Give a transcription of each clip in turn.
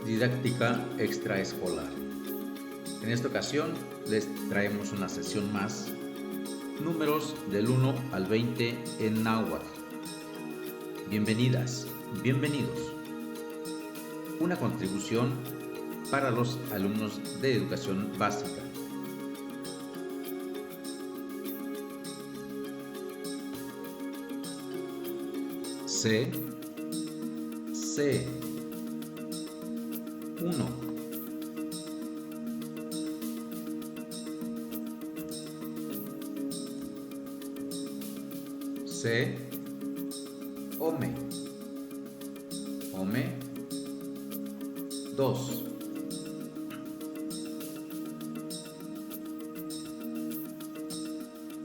Didáctica extraescolar. En esta ocasión les traemos una sesión más, números del 1 al 20 en náhuatl. Bienvenidas, bienvenidos. Una contribución para los alumnos de educación básica. C, 1. C, ome, 2.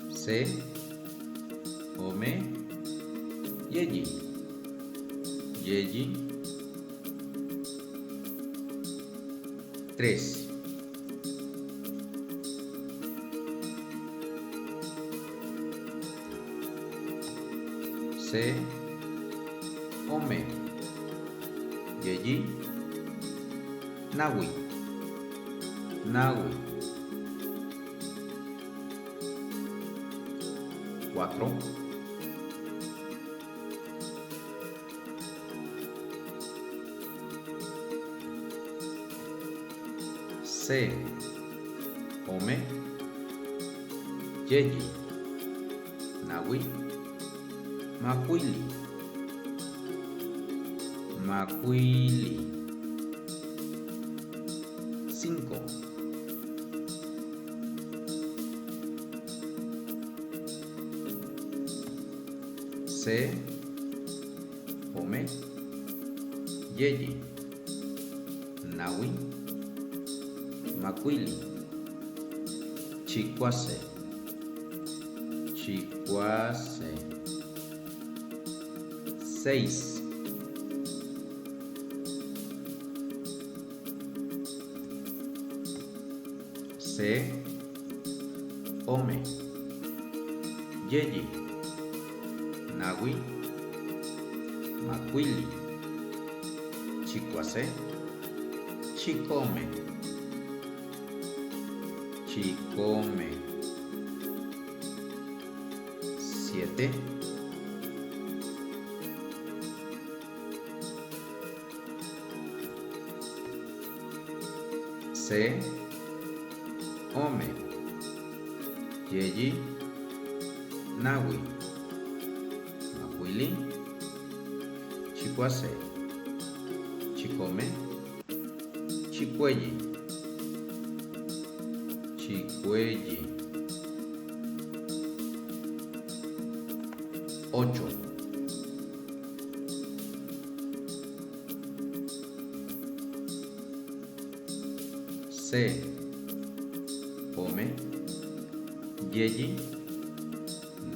C, yeyi, 3. C, yeyi, nawi, 4. C, yeyi, nawi, macuili, 5. C, yeyi, nawi, macuili, chicuase, 6. C, yeyi, nawi, macuili, chicuase, chicome, 7. C, yeyi, nawi, macuili, chicuase, chicome, chicueyi, 8. C, yeyi,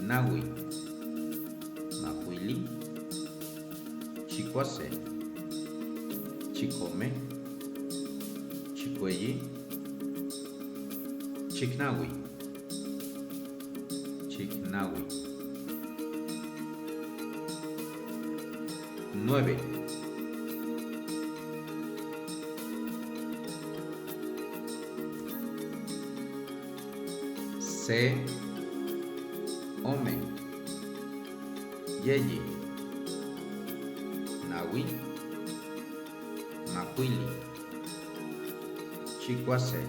nawi, macuili, chicuase, chicome, chicueyi, chicnawi, 9. C, yeyi, nawi, macuili, chicuase,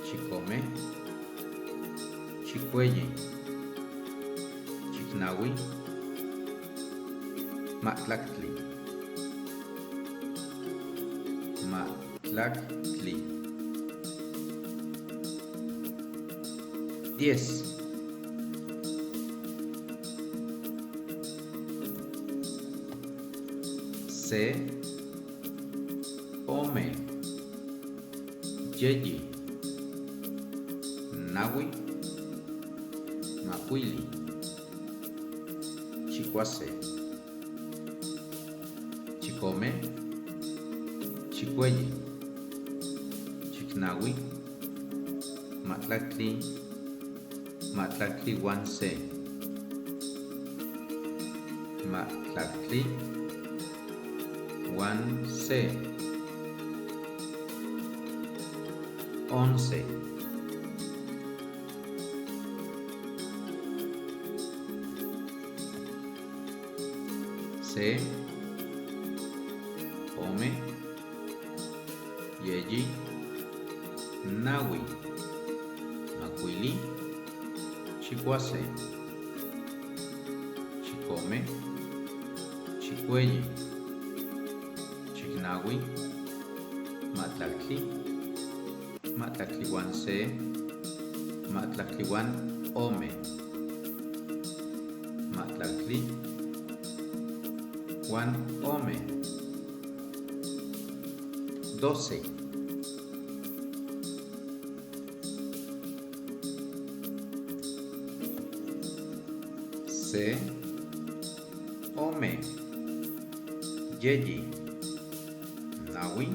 chicome, chicueyi, chicnawi, matlactli, 10. C, yeyi, nawi, macuili, chicuase, chicome, chicueyi, chicnawi, matlactli, 1C. Matlactli Wan Se. 11. Se. Ome. Yeji. Nawi. Macuili. Chicuase. Chicome. Chicuelli. Chicnawi. Matlacli. Matlacliwan Se. Matlacliwan Ome. Matlacli. Wan Ome. 12. Se. Ome. Yeji. Nawi.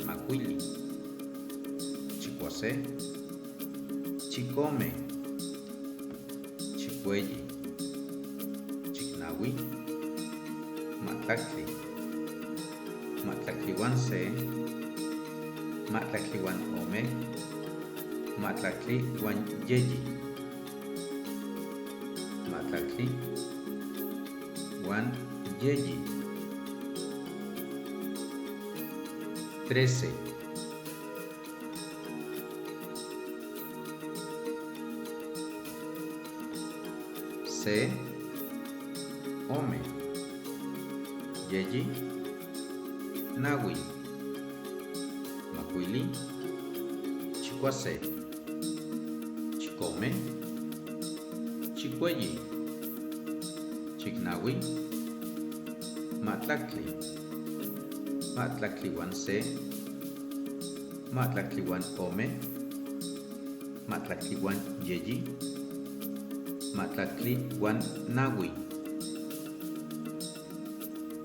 Macuili. Chicuase. Chicome. Chicuelli. Chicnawi. Matlacli. Matlacliwan Se. Matlacliwan Ome. Matlacliwan Yeji. Matlacli. Wan Yeji. 13. Se. Ome. Yeji. Nawi. Macuili. Chicuase. Chicome. Chicuelli. Chicnawi. Matlacli. Matlacliwan Se. Matlacliwan Ome. Matlacliwan Yeji. Matlacliwan Nawi.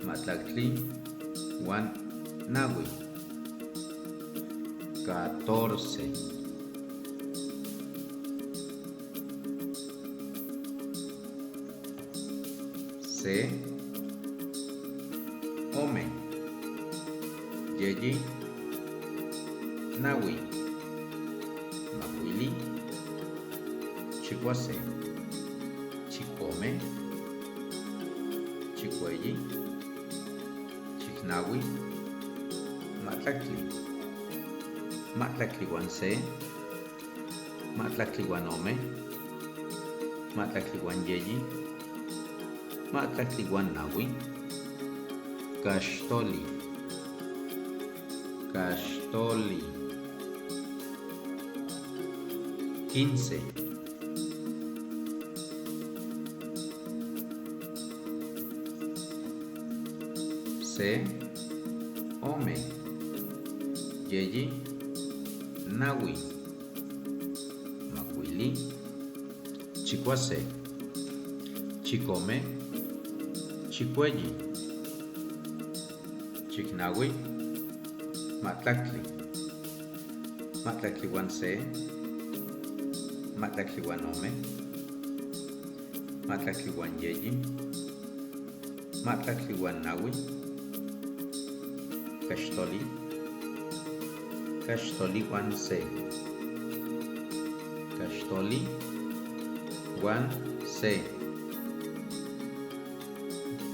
Matlacliwan Nawi. 14. Se. Ome. Yeji. Nawi. Macuili. Chicuase. Chicome. Chicuelli. Chicnawi. Matlacli. Matlacliwan Se. Matlacliwan Ome. Matlacliwan Yeji. Matlacliwan Nawi. Caxtoli. Caxtoli. 15. Se. Ome. Yeji. Nawi. Macuili. Chicuase. Chicome. Chicuelli. Chicnawi. Matlacli. Matlacliwan Se. Matlacliwan Ome. Matlacliwan Yeji. Matlacliwan Nawi. Caxtoli. Caxtoliwan Se. Caxtoliwan Se.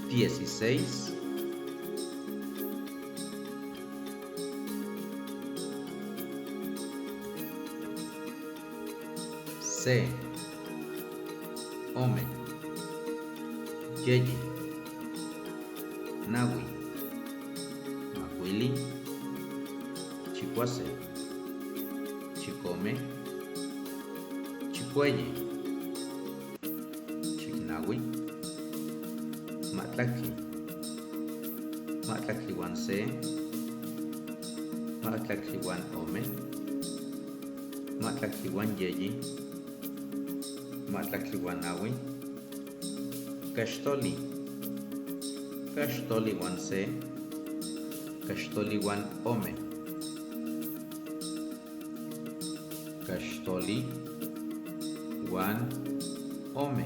16. Se. Ome. Yeji. Nawi. Macuili. Chicuase. Chicome. Chicuelli. Chicnawi. Matlacli. Matlacliwan Se. Matlacliwan Ome. Matlacliwan Yeji. Matlacliwan Nawi. Caxtoli. Caxtoliwan Se. Caxtoliwan Ome. Caxtoliwan Ome.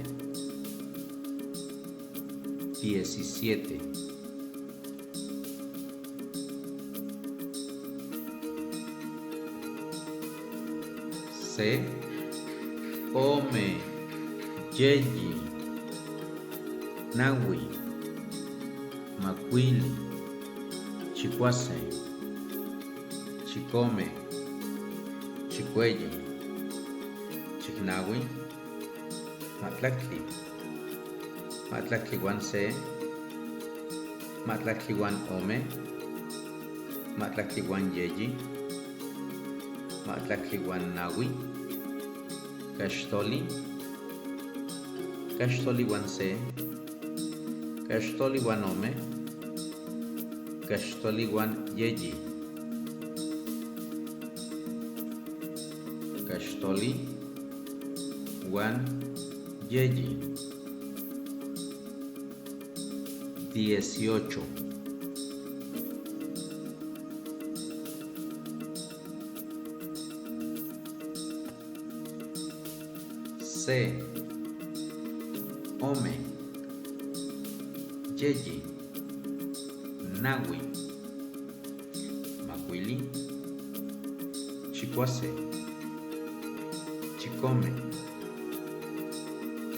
17. Se, Ome, Yeyi, Nawi, Macuili, Chicuase, Chicome, Chicueye, Chicnawi, Matlactli, Matlactliwan Se, Matlactliwan Ome, Matlactliwan Yeyi, Matlactliwan Nawi, Caxtoli, Caxtoliwan Se, Caxtoliwan Ome, Caxtoliwan Yeyi, Caxtoliwan Yeyi. 18. Se, Ome, Yeyi, Nawi, Macuili, Chicuase, Chicome,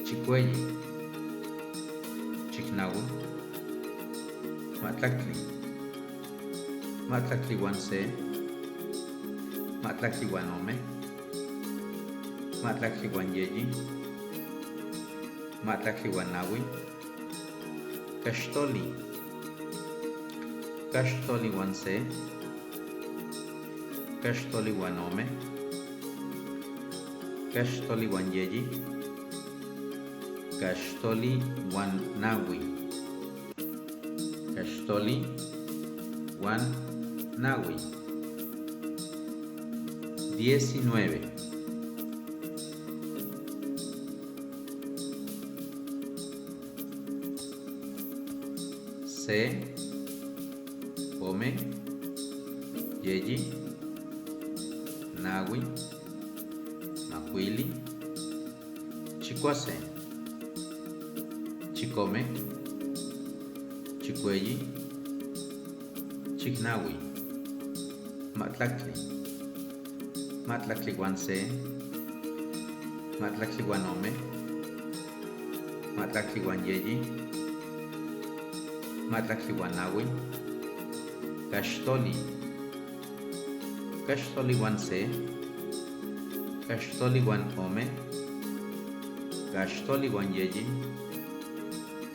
Chicueye, Chicnawi, Matlactli, Matlactliwan Se, Matlactliwan Ome, Matlactliwan Yeyi, Matlactliwan Nawi, Caxtoli, Caxtoliwan Se, Caxtoliwan Ome, Caxtoliwan Yeyi, Caxtoliwan Nawi, Caxtoliwan Nawi. 19. Se, Ome, Yeyi, Nawi, Macuili, Chicuase, Chicome, Chicueye, Chicnawi, Matlactli, Matlactliwan Se, Matlactliwan Ome, Matlactliwan Yeyi, Matlactliwan Nawi, Caxtoli, Caxtoliwan Se, Caxtoliwan Ome, Caxtoliwan Yeyi,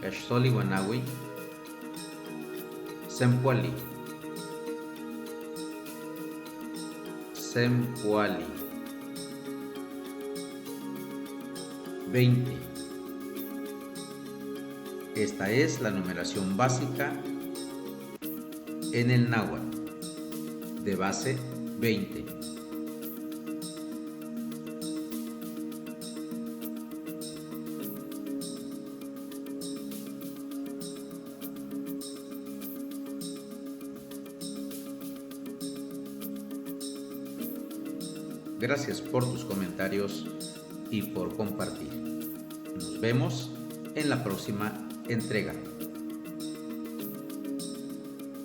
Caxtoliwan Nawi, Sempuali, Sempuali. 20. Esta es la numeración básica en el náhuatl, de base 20. Gracias por tus comentarios y por compartir. Nos vemos en la próxima entrega.